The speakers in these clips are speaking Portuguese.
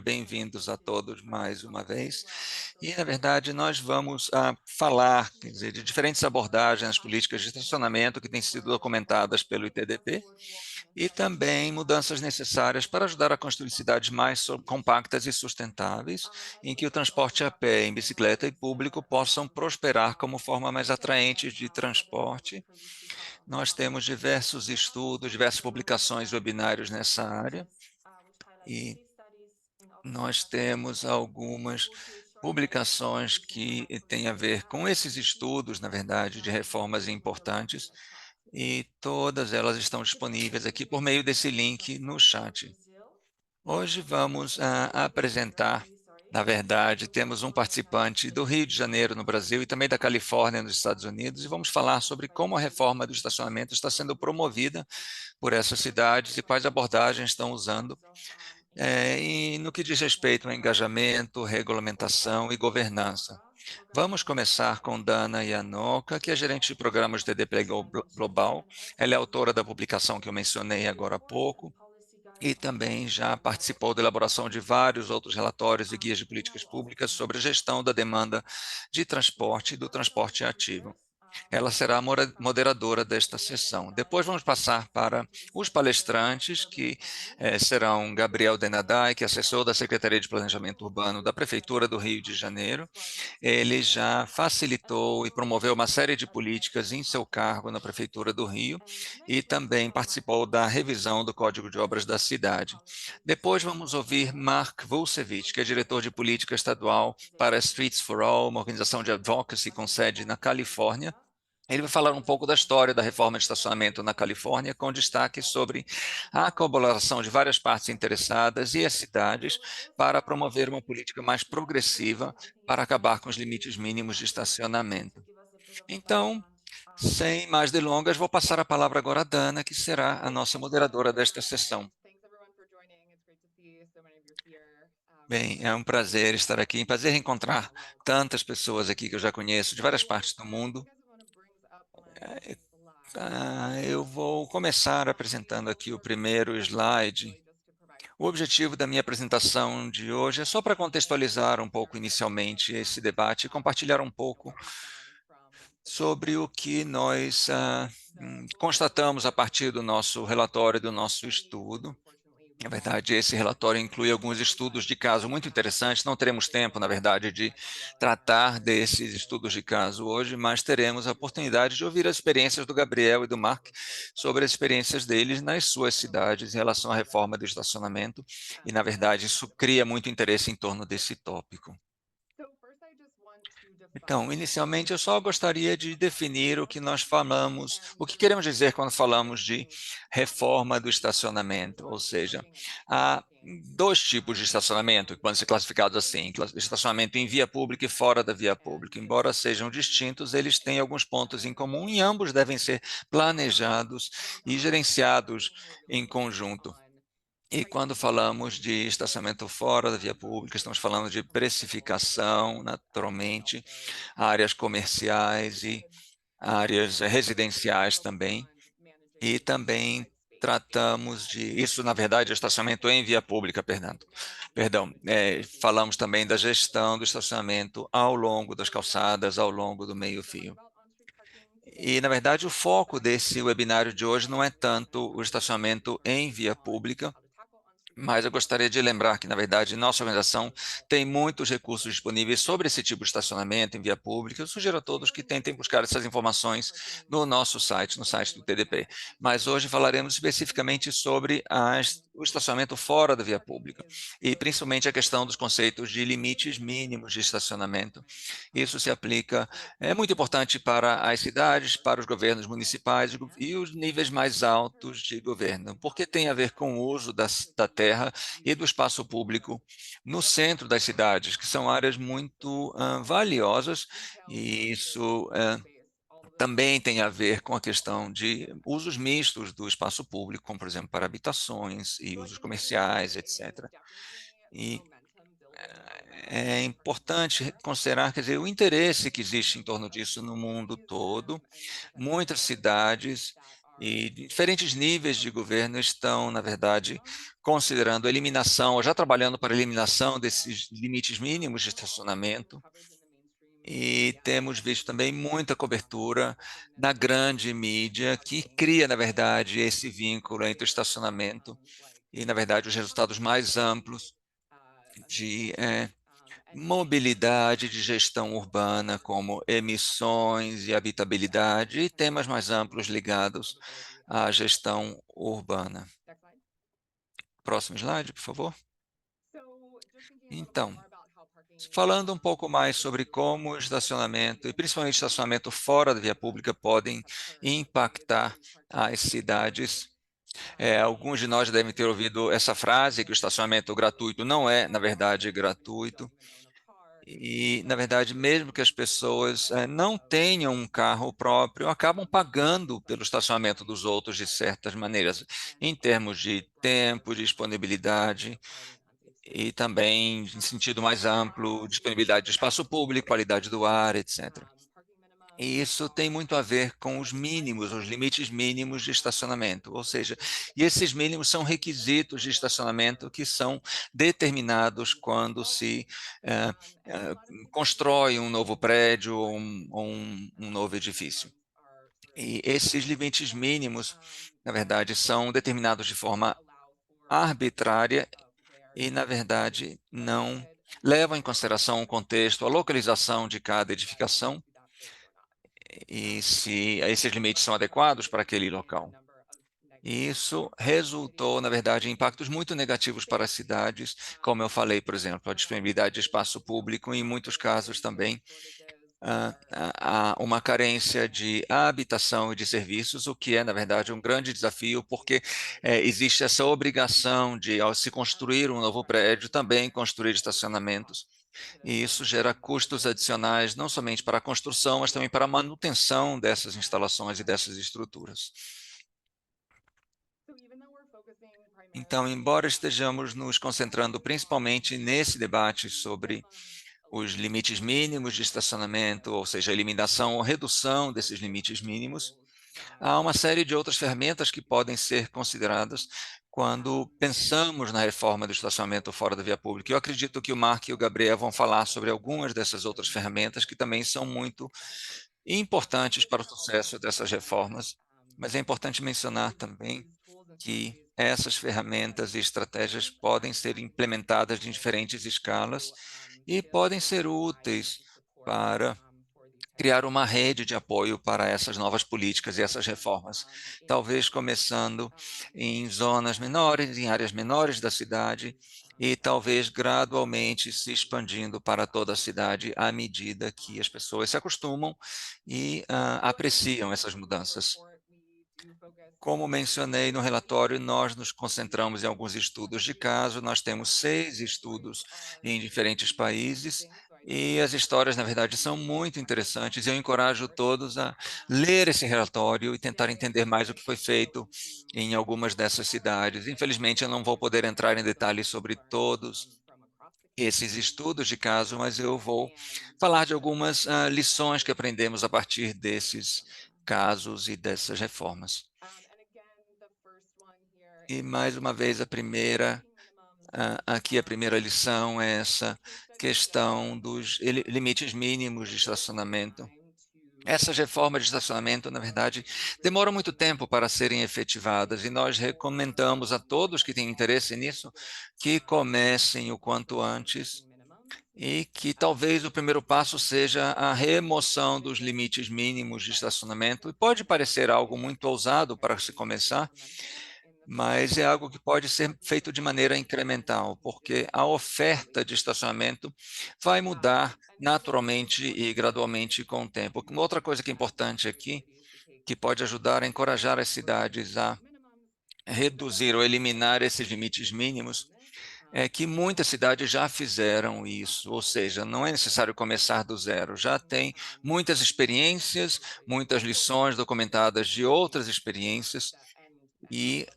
Bem-vindos a todos mais uma vez. E, na verdade, nós vamos falar, quer dizer, de diferentes abordagens nas políticas de estacionamento que têm sido documentadas pelo ITDP e também mudanças necessárias para ajudar a construir cidades mais compactas e sustentáveis, em que o transporte a pé, em bicicleta e público possam prosperar como forma mais atraente de transporte. Nós temos diversos estudos, diversas publicações, webinários nessa área. E nós temos algumas publicações que têm a ver com esses estudos, na verdade, de reformas importantes, e todas elas estão disponíveis aqui por meio desse link no chat. Hoje vamos apresentar, na verdade, temos um participante do Rio de Janeiro, no Brasil, e também da Califórnia, nos Estados Unidos, e vamos falar sobre como a reforma do estacionamento está sendo promovida por essas cidades e quais abordagens estão usando e no que diz respeito ao engajamento, regulamentação e governança. Vamos começar com Dana Yanoka, que é gerente de programas de TDP Global. Ela é autora da publicação que eu mencionei agora há pouco e também já participou da elaboração de vários outros relatórios e guias de políticas públicas sobre a gestão da demanda de transporte e do transporte ativo. Ela será a moderadora desta sessão. Depois vamos passar para os palestrantes, que serão Gabriel Denadai, que é assessor da Secretaria de Planejamento Urbano da Prefeitura do Rio de Janeiro. Ele já facilitou e promoveu uma série de políticas em seu cargo na Prefeitura do Rio e também participou da revisão do Código de Obras da cidade. Depois vamos ouvir Mark Vucevic, que é diretor de política estadual para Streets for All, uma organização de advocacy com sede na Califórnia. Ele vai falar um pouco da história da reforma de estacionamento na Califórnia, com destaque sobre a colaboração de várias partes interessadas e as cidades para promover uma política mais progressiva para acabar com os limites mínimos de estacionamento. Então, sem mais delongas, vou passar a palavra agora à Dana, que será a nossa moderadora desta sessão. Bem, é um prazer estar aqui, é um prazer encontrar tantas pessoas aqui que eu já conheço, de várias partes do mundo. Eu vou começar apresentando aqui o primeiro slide. O objetivo da minha apresentação de hoje é só para contextualizar um pouco inicialmente esse debate e compartilhar um pouco sobre o que nós constatamos a partir do nosso relatório, do nosso estudo. Na verdade, esse relatório inclui alguns estudos de caso muito interessantes. Não teremos tempo, na verdade, de tratar desses estudos de caso hoje, mas teremos a oportunidade de ouvir as experiências do Gabriel e do Mark sobre as experiências deles nas suas cidades em relação à reforma do estacionamento. E, na verdade, isso cria muito interesse em torno desse tópico. Então, inicialmente, eu só gostaria de definir o que nós falamos, o que queremos dizer quando falamos de reforma do estacionamento, ou seja, há dois tipos de estacionamento que podem ser classificados assim, estacionamento em via pública e fora da via pública. Embora sejam distintos, eles têm alguns pontos em comum e ambos devem ser planejados e gerenciados em conjunto. E quando falamos de estacionamento fora da via pública, estamos falando de precificação, naturalmente, áreas comerciais e áreas residenciais também. E também tratamos de, isso na verdade é estacionamento em via pública, falamos também da gestão do estacionamento ao longo das calçadas, ao longo do meio-fio. E, na verdade, o foco desse webinário de hoje não é tanto o estacionamento em via pública, mas eu gostaria de lembrar que, na verdade, nossa organização tem muitos recursos disponíveis sobre esse tipo de estacionamento em via pública. Eu sugiro a todos que tentem buscar essas informações no nosso site, no site do TDP. Mas hoje falaremos especificamente sobre o estacionamento fora da via pública e principalmente a questão dos conceitos de limites mínimos de estacionamento. Isso se aplica, é muito importante para as cidades, para os governos municipais e os níveis mais altos de governo, porque tem a ver com o uso da terra e do espaço público no centro das cidades, que são áreas muito valiosas, e isso também tem a ver com a questão de usos mistos do espaço público, como, por exemplo, para habitações e usos comerciais, etc. E é importante considerar, quer dizer, o interesse que existe em torno disso no mundo todo. Muitas cidades E diferentes níveis de governo estão, na verdade, considerando a eliminação, ou já trabalhando para a eliminação desses limites mínimos de estacionamento. E temos visto também muita cobertura na grande mídia, que cria, na verdade, esse vínculo entre o estacionamento e, na verdade, os resultados mais amplos de mobilidade, de gestão urbana, como emissões e habitabilidade, e temas mais amplos ligados à gestão urbana. Próximo slide, por favor. Então, falando um pouco mais sobre como o estacionamento, e principalmente estacionamento fora da via pública, podem impactar as cidades. Alguns de nós devem ter ouvido essa frase, que o estacionamento gratuito não é, na verdade, gratuito. E, na verdade, mesmo que as pessoas não tenham um carro próprio, acabam pagando pelo estacionamento dos outros de certas maneiras, em termos de tempo, disponibilidade e também, em sentido mais amplo, disponibilidade de espaço público, qualidade do ar, etc. E isso tem muito a ver com os mínimos, os limites mínimos de estacionamento, ou seja, e esses mínimos são requisitos de estacionamento que são determinados quando se eh, eh, constrói um novo prédio ou um novo edifício. E esses limites mínimos, na verdade, são determinados de forma arbitrária e, na verdade, não levam em consideração o contexto, a localização de cada edificação e se esses limites são adequados para aquele local. E isso resultou, na verdade, em impactos muito negativos para as cidades, como eu falei, por exemplo, a disponibilidade de espaço público e, em muitos casos, também há uma carência de habitação e de serviços, o que é, na verdade, um grande desafio, porque existe essa obrigação de, ao se construir um novo prédio, também construir estacionamentos. E isso gera custos adicionais, não somente para a construção, mas também para a manutenção dessas instalações e dessas estruturas. Então, embora estejamos nos concentrando principalmente nesse debate sobre os limites mínimos de estacionamento, ou seja, a eliminação ou redução desses limites mínimos, há uma série de outras ferramentas que podem ser consideradas quando pensamos na reforma do estacionamento fora da via pública. Eu acredito que o Mark e o Gabriel vão falar sobre algumas dessas outras ferramentas que também são muito importantes para o sucesso dessas reformas, mas é importante mencionar também que essas ferramentas e estratégias podem ser implementadas em diferentes escalas e podem ser úteis para criar uma rede de apoio para essas novas políticas e essas reformas, talvez começando em zonas menores, em áreas menores da cidade, e talvez gradualmente se expandindo para toda a cidade à medida que as pessoas se acostumam e apreciam essas mudanças. Como mencionei no relatório, nós nos concentramos em alguns estudos de caso, nós temos 6 estudos em diferentes países, e as histórias, na verdade, são muito interessantes. Eu encorajo todos a ler esse relatório e tentar entender mais o que foi feito em algumas dessas cidades. Infelizmente, eu não vou poder entrar em detalhes sobre todos esses estudos de caso, mas eu vou falar de algumas lições que aprendemos a partir desses casos e dessas reformas. E mais uma vez aqui a primeira lição é essa questão dos limites mínimos de estacionamento. Essas reformas de estacionamento, na verdade, demoram muito tempo para serem efetivadas e nós recomendamos a todos que têm interesse nisso que comecem o quanto antes e que talvez o primeiro passo seja a remoção dos limites mínimos de estacionamento. E pode parecer algo muito ousado para se começar, mas é algo que pode ser feito de maneira incremental, porque a oferta de estacionamento vai mudar naturalmente e gradualmente com o tempo. Uma outra coisa que é importante aqui, que pode ajudar a encorajar as cidades a reduzir ou eliminar esses limites mínimos, é que muitas cidades já fizeram isso, ou seja, não é necessário começar do zero, já tem muitas experiências, muitas lições documentadas de outras experiências e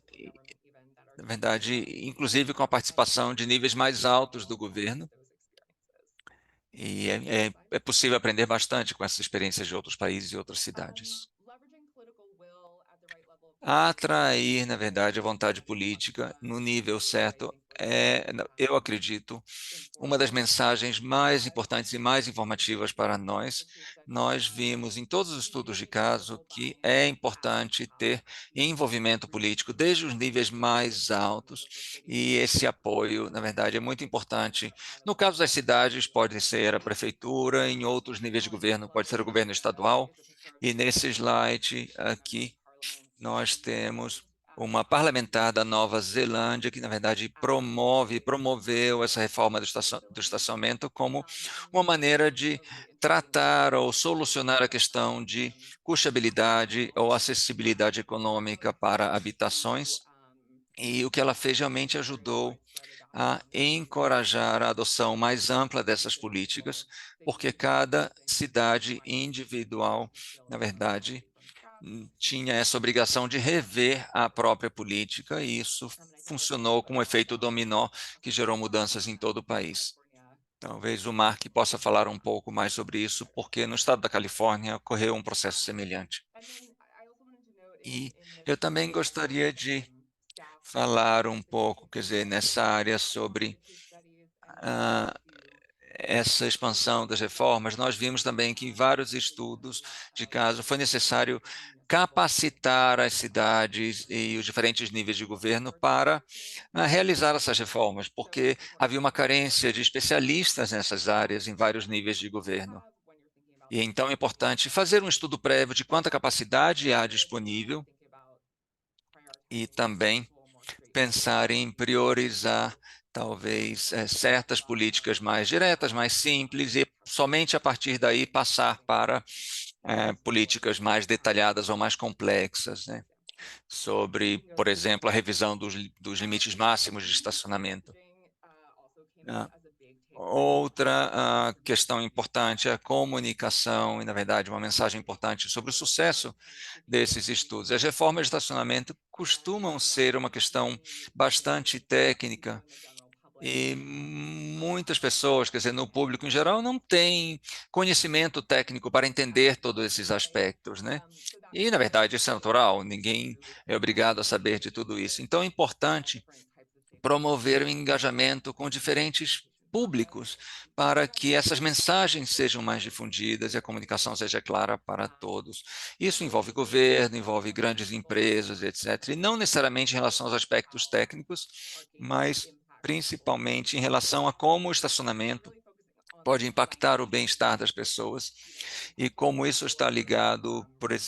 na verdade, inclusive com a participação de níveis mais altos do governo, e é possível aprender bastante com essas experiências de outros países e outras cidades. atrair, na verdade, a vontade política no nível certo eu acredito, uma das mensagens mais importantes e mais informativas para nós. Nós vimos em todos os estudos de caso que é importante ter envolvimento político desde os níveis mais altos, e esse apoio, na verdade, é muito importante. No caso das cidades, pode ser a prefeitura, em outros níveis de governo, pode ser o governo estadual, e nesse slide aqui nós temos uma parlamentar da Nova Zelândia que, na verdade, promoveu essa reforma do estacionamento como uma maneira de tratar ou solucionar a questão de custeabilidade ou acessibilidade econômica para habitações. E o que ela fez realmente ajudou a encorajar a adoção mais ampla dessas políticas, porque cada cidade individual, na verdade, tinha essa obrigação de rever a própria política, e isso funcionou com um efeito dominó que gerou mudanças em todo o país. Talvez o Mark possa falar um pouco mais sobre isso, porque no estado da Califórnia ocorreu um processo semelhante. E eu também gostaria de falar um pouco, quer dizer, nessa área sobre ah, essa expansão das reformas. Nós vimos também que em vários estudos de caso foi necessário capacitar as cidades e os diferentes níveis de governo para realizar essas reformas, porque havia uma carência de especialistas nessas áreas em vários níveis de governo. E então é importante fazer um estudo prévio de quanta capacidade há disponível e também pensar em priorizar, talvez, certas políticas mais diretas, mais simples, e somente a partir daí passar para políticas mais detalhadas ou mais complexas, né? Sobre, por exemplo, a revisão dos limites máximos de estacionamento. Ah, Outra questão importante é a comunicação e, na verdade, uma mensagem importante sobre o sucesso desses estudos. As reformas de estacionamento costumam ser uma questão bastante técnica, e muitas pessoas, quer dizer, no público em geral, não têm conhecimento técnico para entender todos esses aspectos, né? E, na verdade, isso é natural, ninguém é obrigado a saber de tudo isso. Então, é importante promover o engajamento com diferentes públicos para que essas mensagens sejam mais difundidas e a comunicação seja clara para todos. Isso envolve governo, envolve grandes empresas, etc. E não necessariamente em relação aos aspectos técnicos, mas principalmente em relação a como o estacionamento pode impactar o bem-estar das pessoas e como isso está ligado,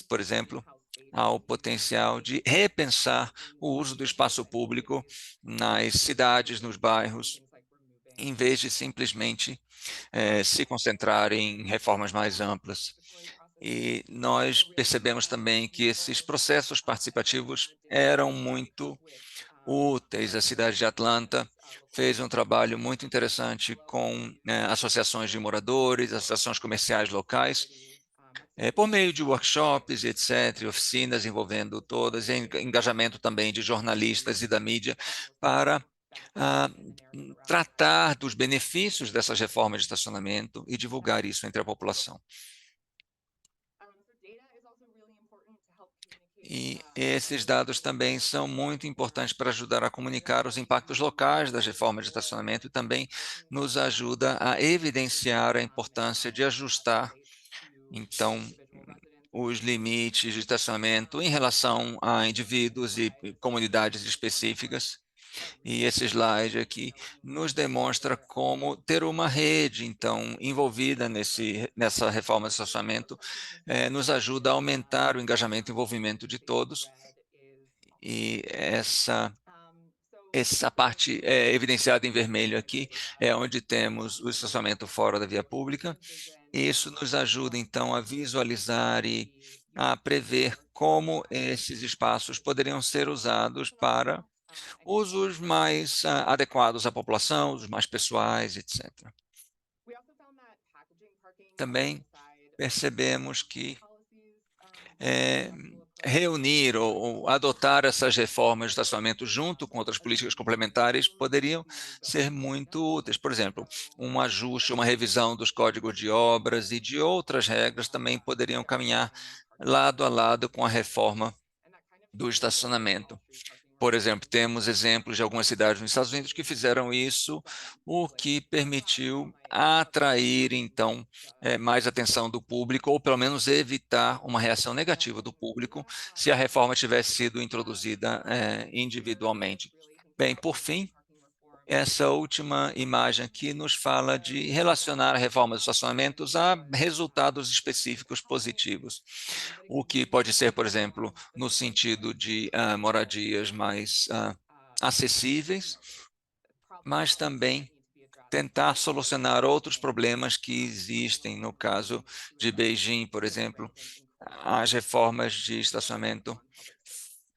por exemplo, ao potencial de repensar o uso do espaço público nas cidades, nos bairros, em vez de simplesmente se concentrar em reformas mais amplas. E nós percebemos também que esses processos participativos eram muito úteis. A cidade de Atlanta fez um trabalho muito interessante com associações de moradores, associações comerciais locais, por meio de workshops, etc., oficinas envolvendo todas, e engajamento também de jornalistas e da mídia para ah, tratar dos benefícios dessas reformas de estacionamento e divulgar isso entre a população. E esses dados também são muito importantes para ajudar a comunicar os impactos locais das reformas de estacionamento, e também nos ajuda a evidenciar a importância de ajustar, então, os limites de estacionamento em relação a indivíduos e comunidades específicas. E esse slide aqui nos demonstra como ter uma rede, então, envolvida nessa reforma de estacionamento, nos ajuda a aumentar o engajamento e envolvimento de todos. E essa parte evidenciada em vermelho aqui é onde temos o estacionamento fora da via pública. Isso nos ajuda, então, a visualizar e a prever como esses espaços poderiam ser usados para usos mais adequados à população, os mais pessoais, etc. Também percebemos que eh, reunir ou adotar essas reformas de estacionamento junto com outras políticas complementares poderiam ser muito úteis. Por exemplo, um ajuste, uma revisão dos códigos de obras e de outras regras também poderiam caminhar lado a lado com a reforma do estacionamento. Por exemplo, temos exemplos de algumas cidades nos Estados Unidos que fizeram isso, o que permitiu atrair, então, mais atenção do público, ou pelo menos evitar uma reação negativa do público se a reforma tivesse sido introduzida, individualmente. Bem, por fim, essa última imagem aqui nos fala de relacionar a reforma dos estacionamentos a resultados específicos positivos, o que pode ser, por exemplo, no sentido de moradias mais acessíveis, mas também tentar solucionar outros problemas que existem. No caso de Beijing, por exemplo, as reformas de estacionamento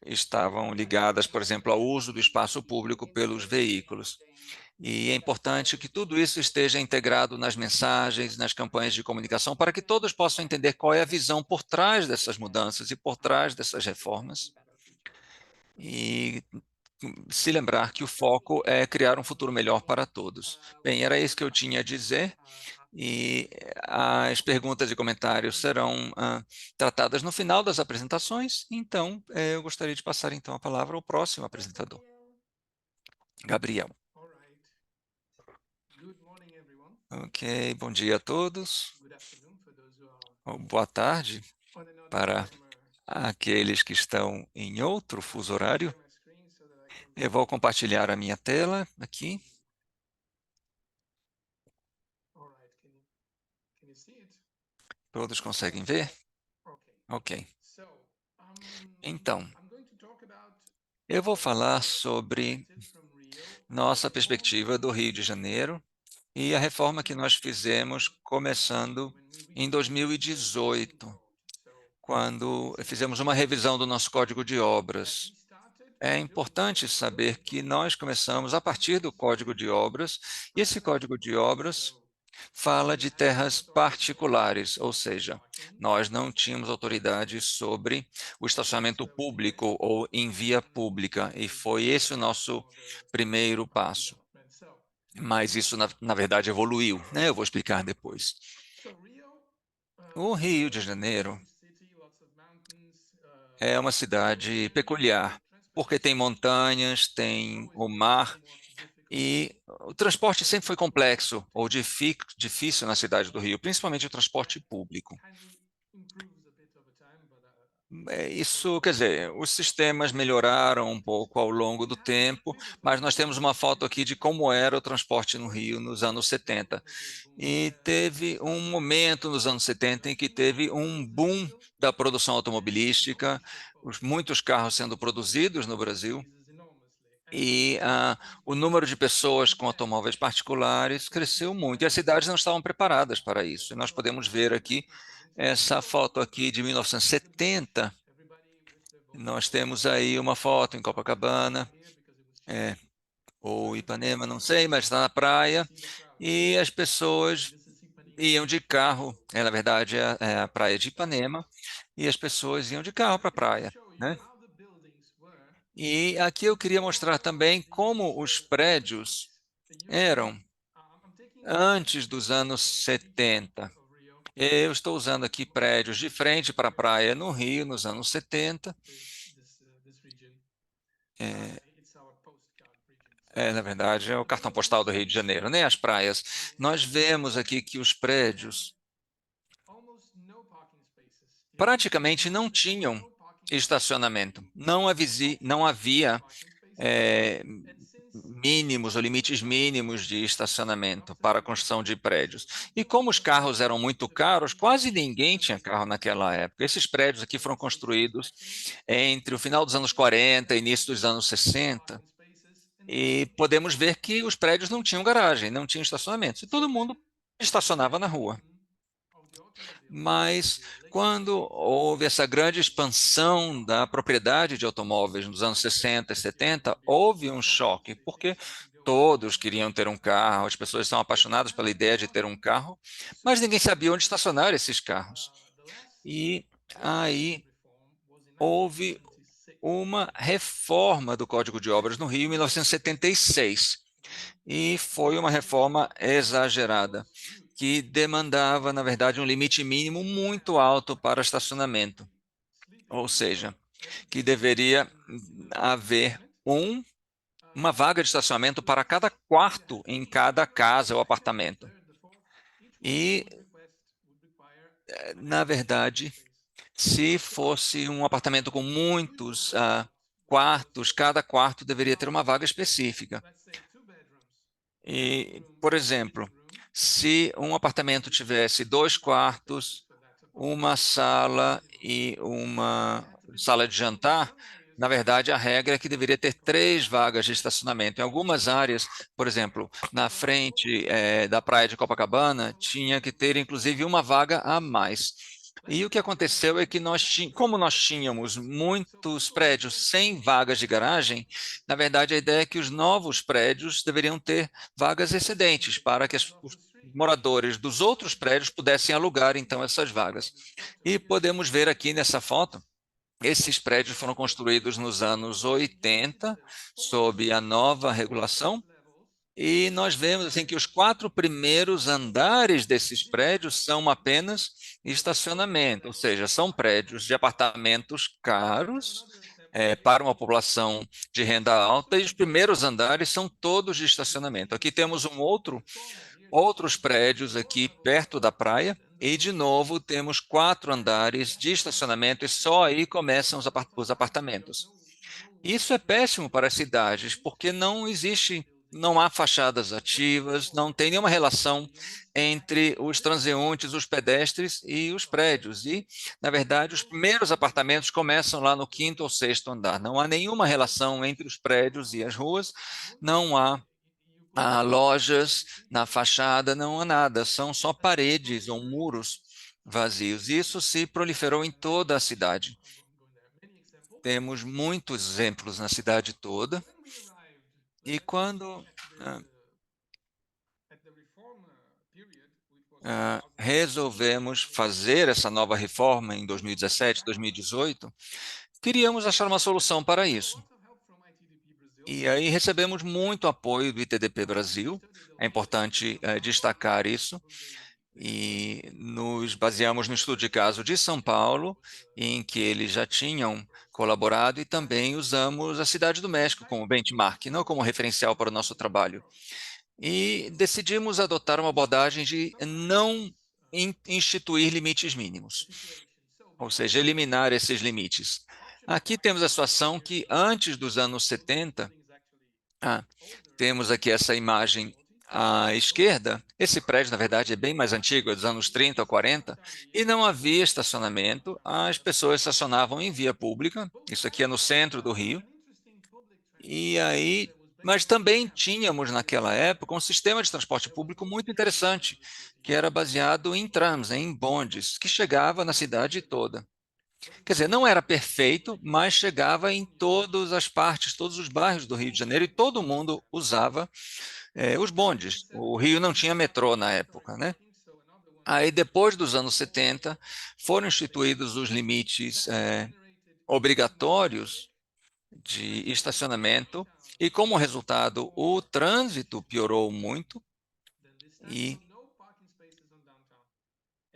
estavam ligadas, por exemplo, ao uso do espaço público pelos veículos. E é importante que tudo isso esteja integrado nas mensagens, nas campanhas de comunicação, para que todos possam entender qual é a visão por trás dessas mudanças e por trás dessas reformas. E se lembrar que o foco é criar um futuro melhor para todos. Bem, era isso que eu tinha a dizer. E as perguntas e comentários serão tratadas no final das apresentações. Então, eu gostaria de passar então a palavra ao próximo apresentador, Gabriel. Ok, bom dia a todos. Ou boa tarde para aqueles que estão em outro fuso horário. Eu vou compartilhar a minha tela aqui. Todos conseguem ver? Ok. Então, eu vou falar sobre nossa perspectiva do Rio de Janeiro e a reforma que nós fizemos começando em 2018, quando fizemos uma revisão do nosso Código de Obras. É importante saber que nós começamos a partir do Código de Obras, e esse Código de Obras fala de terras particulares, ou seja, nós não tínhamos autoridade sobre o estacionamento público ou em via pública, e foi esse o nosso primeiro passo. Mas isso, na verdade, evoluiu, né? Eu vou explicar depois. O Rio de Janeiro é uma cidade peculiar, porque tem montanhas, tem o mar, e o transporte sempre foi complexo ou difícil na cidade do Rio, principalmente o transporte público. Isso, quer dizer, os sistemas melhoraram um pouco ao longo do tempo, mas nós temos uma foto aqui de como era o transporte no Rio nos anos 70. E teve um momento nos anos 70 em que teve um boom da produção automobilística, muitos carros sendo produzidos no Brasil, e o número de pessoas com automóveis particulares cresceu muito, e as cidades não estavam preparadas para isso. E nós podemos ver aqui essa foto aqui de 1970. Nós temos aí uma foto em Copacabana, é, ou Ipanema, não sei, mas está na praia, e as pessoas iam de carro, na verdade é a praia de Ipanema, e as pessoas iam de carro para a praia, né? E aqui eu queria mostrar também como os prédios eram antes dos anos 70. Eu estou usando aqui prédios de frente para a praia no Rio, nos anos 70. É, na verdade, é o cartão postal do Rio de Janeiro, nem as praias. Nós vemos aqui que os prédios praticamente não tinham estacionamento. Não havia eh, mínimos ou limites mínimos de estacionamento para a construção de prédios. E como os carros eram muito caros, quase ninguém tinha carro naquela época. Esses prédios aqui foram construídos entre o final dos anos 40 e início dos anos 60, e podemos ver que os prédios não tinham garagem, não tinham estacionamento, e todo mundo estacionava na rua. Mas quando houve essa grande expansão da propriedade de automóveis nos anos 60 e 70, houve um choque, porque todos queriam ter um carro, as pessoas estavam apaixonadas pela ideia de ter um carro, mas ninguém sabia onde estacionar esses carros. E aí houve uma reforma do Código de Obras no Rio em 1976. E foi uma reforma exagerada, que demandava, na verdade, um limite mínimo muito alto para estacionamento. Ou seja, que deveria haver uma vaga de estacionamento para cada quarto em cada casa ou apartamento. E, na verdade, se fosse um apartamento com muitos quartos, cada quarto deveria ter uma vaga específica. E, por exemplo, se um apartamento tivesse 2 quartos, uma sala e uma sala de jantar, na verdade, a regra é que deveria ter 3 vagas de estacionamento. Em algumas áreas, por exemplo, na frente da praia de Copacabana, tinha que ter inclusive uma vaga a mais. E o que aconteceu é que como nós tínhamos muitos prédios sem vagas de garagem, na verdade, a ideia é que os novos prédios deveriam ter vagas excedentes para que os moradores dos outros prédios pudessem alugar, então, essas vagas. E podemos ver aqui nessa foto, esses prédios foram construídos nos anos 80, sob a nova regulação, e nós vemos assim que os 4 primeiros andares desses prédios são apenas estacionamento, ou seja, são prédios de apartamentos caros para uma população de renda alta, e os primeiros andares são todos de estacionamento. Aqui temos outros prédios aqui perto da praia, e de novo temos 4 andares de estacionamento, e só aí começam os apartamentos. Isso é péssimo para as cidades, porque não há fachadas ativas, não tem nenhuma relação entre os transeuntes, os pedestres e os prédios. E, na verdade, os primeiros apartamentos começam lá no quinto ou sexto andar. Não há nenhuma relação entre os prédios e as ruas, não há lojas na fachada, não há nada, são só paredes ou muros vazios. Isso se proliferou em toda a cidade. Temos muitos exemplos na cidade toda. E quando ah, resolvemos fazer essa nova reforma em 2017, 2018, queríamos achar uma solução para isso. E aí recebemos muito apoio do ITDP Brasil, é importante destacar isso, e nos baseamos no estudo de caso de São Paulo, em que eles já tinham colaborado, e também usamos a Cidade do México como benchmark, não como referencial para o nosso trabalho. E decidimos adotar uma abordagem de não instituir limites mínimos, ou seja, eliminar esses limites. Aqui temos a situação que antes dos anos 70, ah, temos aqui essa imagem à esquerda. Esse prédio, na verdade, é bem mais antigo, é dos anos 30 ou 40, e não havia estacionamento. As pessoas estacionavam em via pública. Isso aqui é no centro do Rio. E aí, mas também tínhamos naquela época um sistema de transporte público muito interessante, que era baseado em trams, em bondes, que chegava na cidade toda. Quer dizer, não era perfeito, mas chegava em todas as partes, todos os bairros do Rio de Janeiro, e todo mundo usava os bondes. O Rio não tinha metrô na época, né? Aí, depois dos anos 70, foram instituídos os limites obrigatórios de estacionamento, e como resultado, o trânsito piorou muito, e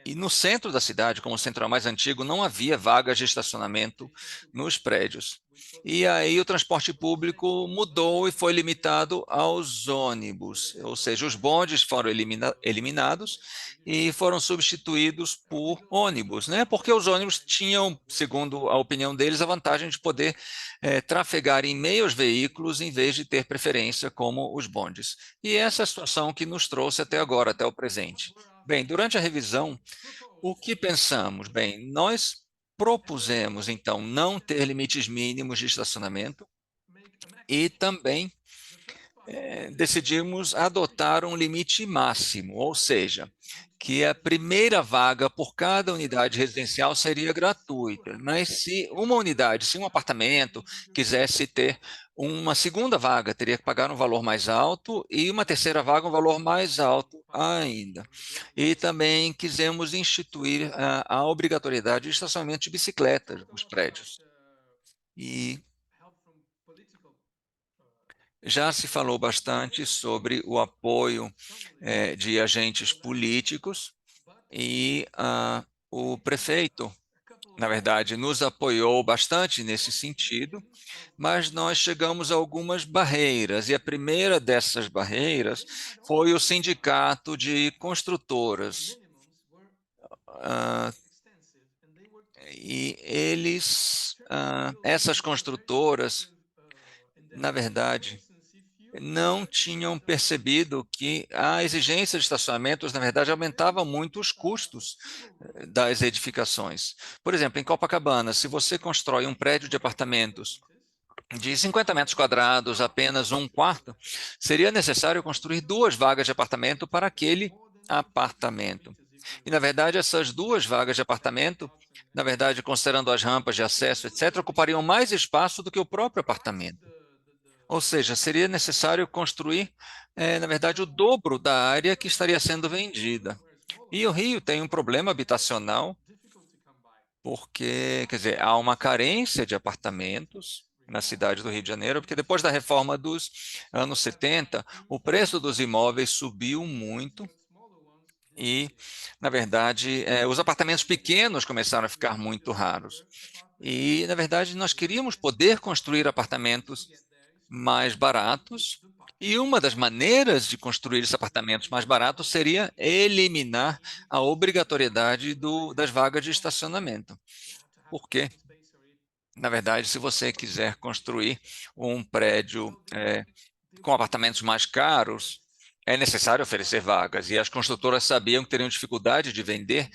E no centro da cidade, como o centro é mais antigo, não havia vagas de estacionamento nos prédios. E aí o transporte público mudou e foi limitado aos ônibus, ou seja, os bondes foram eliminados e foram substituídos por ônibus, né? Porque os ônibus tinham, segundo a opinião deles, a vantagem de poder trafegar em meio aos veículos em vez de ter preferência como os bondes. E essa é a situação que nos trouxe até agora, até o presente. Bem, durante a revisão, o que pensamos? Bem, nós propusemos, então, não ter limites mínimos de estacionamento, e também decidimos adotar um limite máximo, ou seja, que a primeira vaga por cada unidade residencial seria gratuita. Mas se um apartamento quisesse ter uma segunda vaga, teria que pagar um valor mais alto, e uma terceira vaga um valor mais alto ainda. E também quisemos instituir a obrigatoriedade de estacionamento de bicicletas nos prédios. E já se falou bastante sobre o apoio de agentes políticos, e o prefeito na verdade, nos apoiou bastante nesse sentido, mas nós chegamos a algumas barreiras, e a primeira dessas barreiras foi o sindicato de construtoras. Ah, e eles, essas construtoras, na verdade, não tinham percebido que a exigência de estacionamentos, na verdade, aumentava muito os custos das edificações. Por exemplo, em Copacabana, se você constrói um prédio de apartamentos de 50 metros quadrados, apenas um quarto, seria necessário construir duas vagas de apartamento para aquele apartamento. E, na verdade, essas duas vagas de apartamento, na verdade, considerando as rampas de acesso, etc., ocupariam mais espaço do que o próprio apartamento. Ou seja, seria necessário construir, na verdade, o dobro da área que estaria sendo vendida. E o Rio tem um problema habitacional, porque, quer dizer, há uma carência de apartamentos na cidade do Rio de Janeiro, porque depois da reforma dos anos 70, o preço dos imóveis subiu muito e, na verdade, os apartamentos pequenos começaram a ficar muito raros. E, na verdade, nós queríamos poder construir apartamentos mais baratos, e uma das maneiras de construir esses apartamentos mais baratos seria eliminar a obrigatoriedade das vagas de estacionamento. Por quê? Na verdade, se você quiser construir um prédio com apartamentos mais caros, é necessário oferecer vagas. E as construtoras sabiam que teriam dificuldade de vender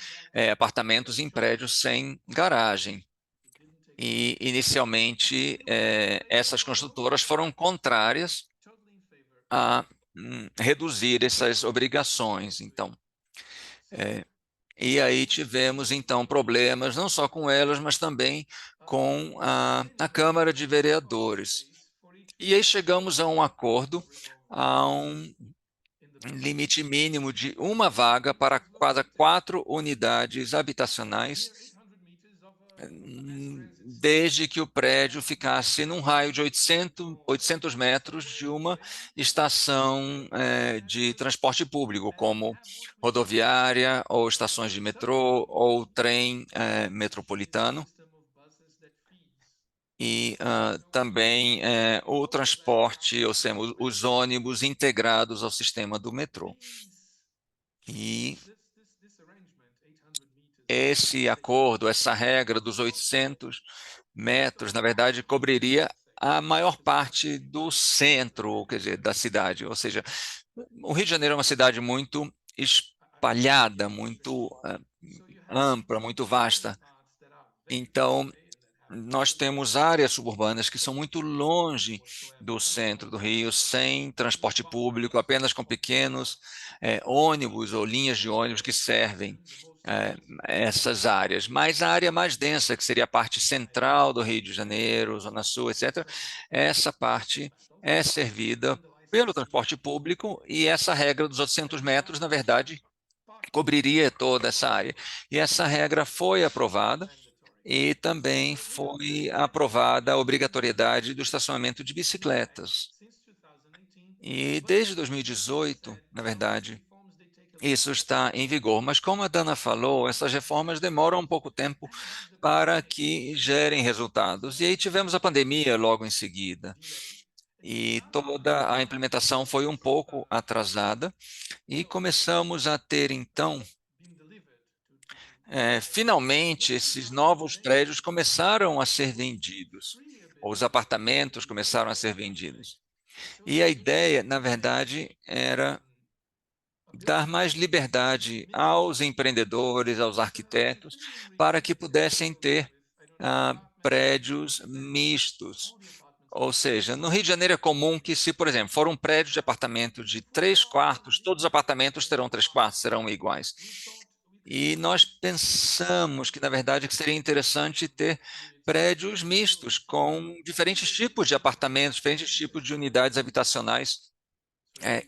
apartamentos em prédios sem garagem. E, inicialmente, essas construtoras foram contrárias a reduzir essas obrigações. Então, e aí tivemos, então, problemas não só com elas, mas também com a Câmara de Vereadores. E aí chegamos a um acordo, a um limite mínimo de uma vaga para cada 4 unidades habitacionais, desde que o prédio ficasse num raio de 800 metros de uma estação de transporte público, como rodoviária, ou estações de metrô, ou trem metropolitano. E também o transporte, ou seja, os ônibus integrados ao sistema do metrô. E esse acordo, essa regra dos 800 metros, na verdade, cobriria a maior parte do centro, quer dizer, da cidade. Ou seja, o Rio de Janeiro é uma cidade muito espalhada, muito ampla, muito vasta. Então, nós temos áreas suburbanas que são muito longe do centro do Rio, sem transporte público, apenas com pequenos ônibus ou linhas de ônibus que servem eh, essas áreas. Mas a área mais densa, que seria a parte central do Rio de Janeiro, Zona Sul, etc., essa parte é servida pelo transporte público, e essa regra dos 800 metros, na verdade, cobriria toda essa área. E essa regra foi aprovada, e também foi aprovada a obrigatoriedade do estacionamento de bicicletas. E desde 2018, na verdade, isso está em vigor. Mas, como a Dana falou, essas reformas demoram um pouco tempo para que gerem resultados. E aí tivemos a pandemia logo em seguida. E toda a implementação foi um pouco atrasada, e começamos a ter, então, finalmente, esses novos prédios começaram a ser vendidos, ou os apartamentos começaram a ser vendidos. E a ideia, na verdade, era dar mais liberdade aos empreendedores, aos arquitetos, para que pudessem ter prédios mistos. Ou seja, no Rio de Janeiro é comum que, se, por exemplo, for um prédio de apartamento de 3 quartos, todos os apartamentos terão 3 quartos, serão iguais. E nós pensamos que, na verdade, que seria interessante ter prédios mistos, com diferentes tipos de apartamentos, diferentes tipos de unidades habitacionais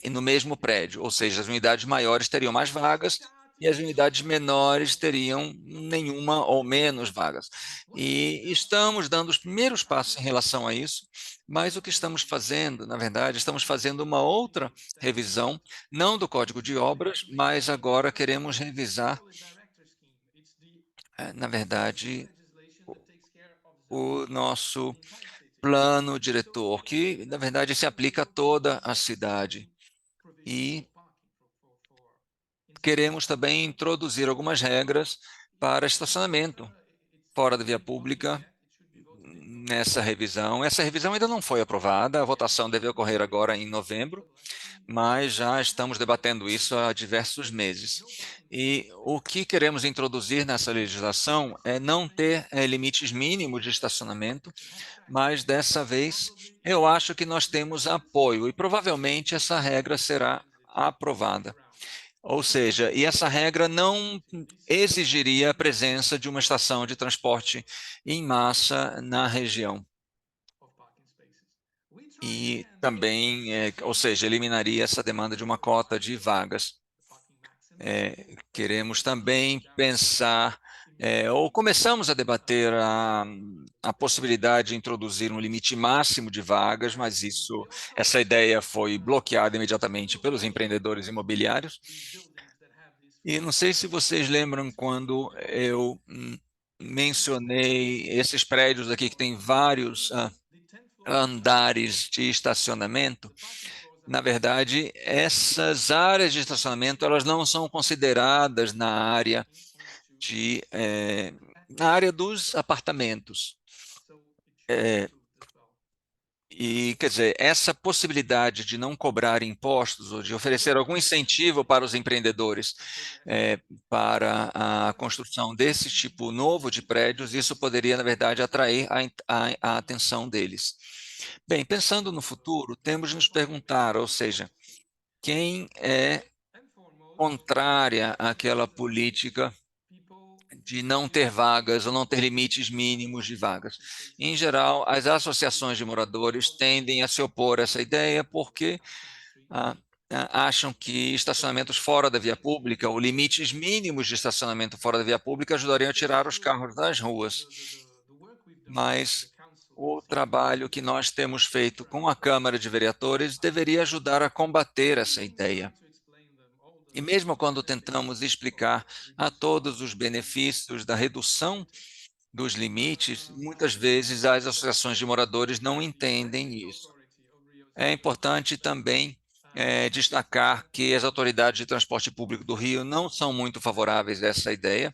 e no mesmo prédio. Ou seja, as unidades maiores teriam mais vagas e as unidades menores teriam nenhuma ou menos vagas. E estamos dando os primeiros passos em relação a isso, mas o que estamos fazendo, na verdade, estamos fazendo uma outra revisão, não do Código de Obras, mas agora queremos revisar, na verdade, o nosso plano diretor, que, na verdade, se aplica a toda a cidade. E queremos também introduzir algumas regras para estacionamento fora da via pública nessa revisão. Essa revisão ainda não foi aprovada, a votação deve ocorrer agora em novembro, mas já estamos debatendo isso há diversos meses. E o que queremos introduzir nessa legislação é não ter limites mínimos de estacionamento, mas dessa vez eu acho que nós temos apoio e provavelmente essa regra será aprovada. Ou seja, e essa regra não exigiria a presença de uma estação de transporte em massa na região. E também, ou seja, eliminaria essa demanda de uma cota de vagas. Queremos também pensar, ou começamos a debater a possibilidade de introduzir um limite máximo de vagas, mas essa ideia foi bloqueada imediatamente pelos empreendedores imobiliários. E não sei se vocês lembram quando eu mencionei esses prédios aqui que têm vários andares de estacionamento. Na verdade, essas áreas de estacionamento elas não são consideradas na área dos apartamentos. E, quer dizer, essa possibilidade de não cobrar impostos ou de oferecer algum incentivo para os empreendedores para a construção desse tipo novo de prédios, isso poderia, na verdade, atrair a atenção deles. Bem, pensando no futuro, temos de nos perguntar, ou seja, quem é contrária àquela política de não ter vagas ou não ter limites mínimos de vagas. Em geral, as associações de moradores tendem a se opor a essa ideia porque ah, acham que estacionamentos fora da via pública, ou limites mínimos de estacionamento fora da via pública, ajudariam a tirar os carros das ruas. Mas o trabalho que nós temos feito com a Câmara de Vereadores deveria ajudar a combater essa ideia. E mesmo quando tentamos explicar a todos os benefícios da redução dos limites, muitas vezes as associações de moradores não entendem isso. É importante também destacar que as autoridades de transporte público do Rio não são muito favoráveis a essa ideia,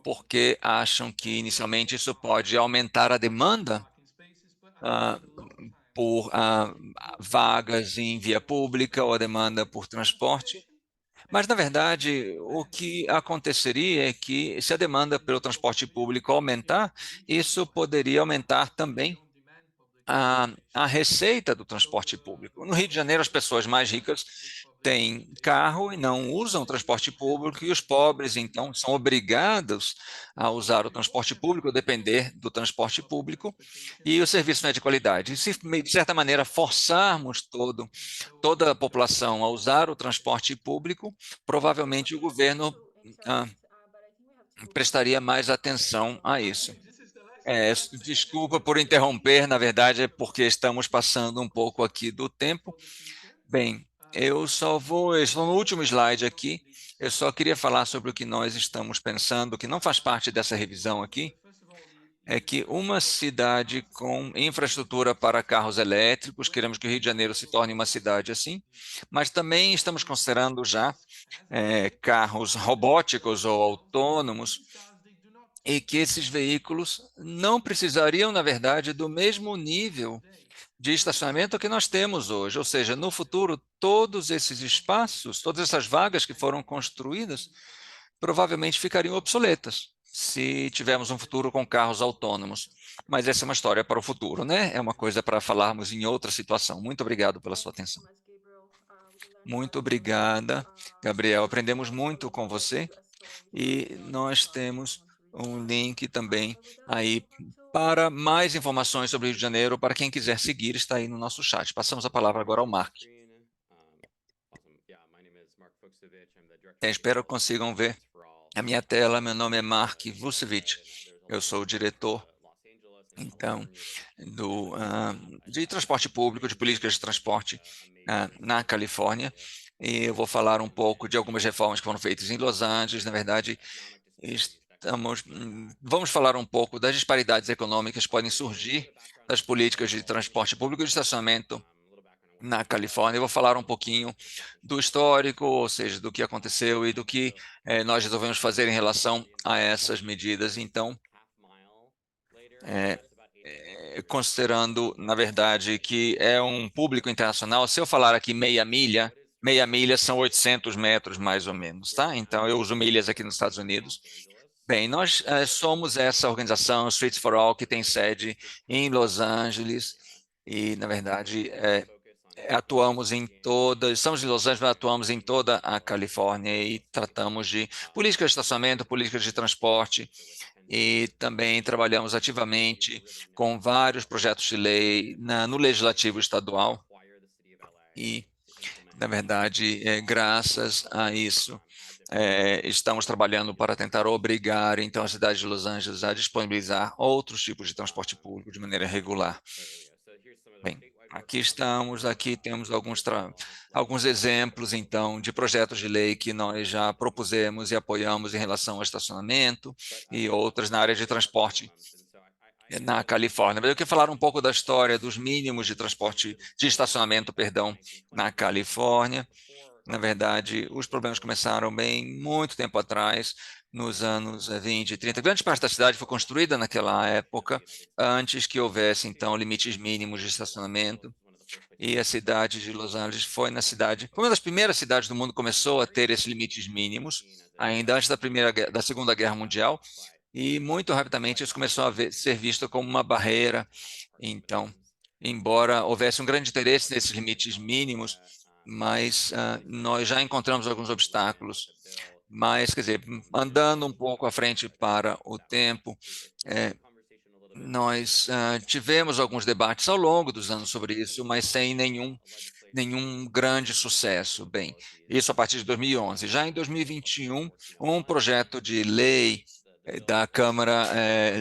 porque acham que inicialmente isso pode aumentar a demanda ah, por vagas em via pública ou a demanda por transporte. Mas, na verdade, o que aconteceria é que, se a demanda pelo transporte público aumentar, isso poderia aumentar também a receita do transporte público. No Rio de Janeiro, as pessoas mais ricas têm carro e não usam o transporte público, e os pobres, então, são obrigados a usar o transporte público, depender do transporte público, e o serviço não é de qualidade. E se, de certa maneira, forçarmos toda a população a usar o transporte público, provavelmente o governo ah, prestaria mais atenção a isso. Desculpa por interromper, na verdade é porque estamos passando um pouco aqui do tempo. Bem, eu estou no último slide aqui, eu só queria falar sobre o que nós estamos pensando, que não faz parte dessa revisão aqui, é que uma cidade com infraestrutura para carros elétricos, queremos que o Rio de Janeiro se torne uma cidade assim, mas também estamos considerando já carros robóticos ou autônomos, e que esses veículos não precisariam, na verdade, do mesmo nível de estacionamento que nós temos hoje. Ou seja, no futuro, todos esses espaços, todas essas vagas que foram construídas, provavelmente ficariam obsoletas se tivermos um futuro com carros autônomos. Mas essa é uma história para o futuro, né? É uma coisa para falarmos em outra situação. Muito obrigado pela sua atenção. Muito obrigada, Gabriel. Aprendemos muito com você e nós temos um link também aí para mais informações sobre o Rio de Janeiro. Para quem quiser seguir, está aí no nosso chat. Passamos a palavra agora ao Mark. Espero que consigam ver a minha tela. Meu nome é Mark Vucevic. Eu sou o diretor, então, de transporte público, de políticas de transporte na Califórnia. E eu vou falar um pouco de algumas reformas que foram feitas em Los Angeles. Na verdade, vamos falar um pouco das disparidades econômicas que podem surgir das políticas de transporte público e de estacionamento na Califórnia. Eu vou falar um pouquinho do histórico, ou seja, do que aconteceu e do que nós resolvemos fazer em relação a essas medidas. Então, considerando, na verdade, que é um público internacional, se eu falar aqui meia milha são 800 metros, mais ou menos, tá? Então, eu uso milhas aqui nos Estados Unidos. Bem, nós somos essa organização, Streets for All, que tem sede em Los Angeles e, na verdade, atuamos em todas, estamos em Los Angeles, mas atuamos em toda a Califórnia e tratamos de políticas de estacionamento, políticas de transporte e também trabalhamos ativamente com vários projetos de lei no Legislativo Estadual e, na verdade, graças a isso, estamos trabalhando para tentar obrigar, então, a cidade de Los Angeles a disponibilizar outros tipos de transporte público de maneira regular. Bem, aqui estamos, aqui temos alguns exemplos, então, de projetos de lei que nós já propusemos e apoiamos em relação ao estacionamento e outras na área de transporte na Califórnia. Mas eu queria falar um pouco da história dos mínimos de transporte, de estacionamento, perdão, na Califórnia. Na verdade, os problemas começaram bem muito tempo atrás, nos anos 20 e 30. Grande parte da cidade foi construída naquela época, antes que houvesse, então, limites mínimos de estacionamento. E a cidade de Los Angeles foi uma das primeiras cidades do mundo que começou a ter esses limites mínimos, ainda antes da Segunda Guerra Mundial, e muito rapidamente isso começou a ser visto como uma barreira. Então, embora houvesse um grande interesse nesses limites mínimos, mas nós já encontramos alguns obstáculos. Mas, quer dizer, andando um pouco à frente para o tempo, nós tivemos alguns debates ao longo dos anos sobre isso, mas sem nenhum grande sucesso. Bem, isso a partir de 2011. Já em 2021, um projeto de lei da Câmara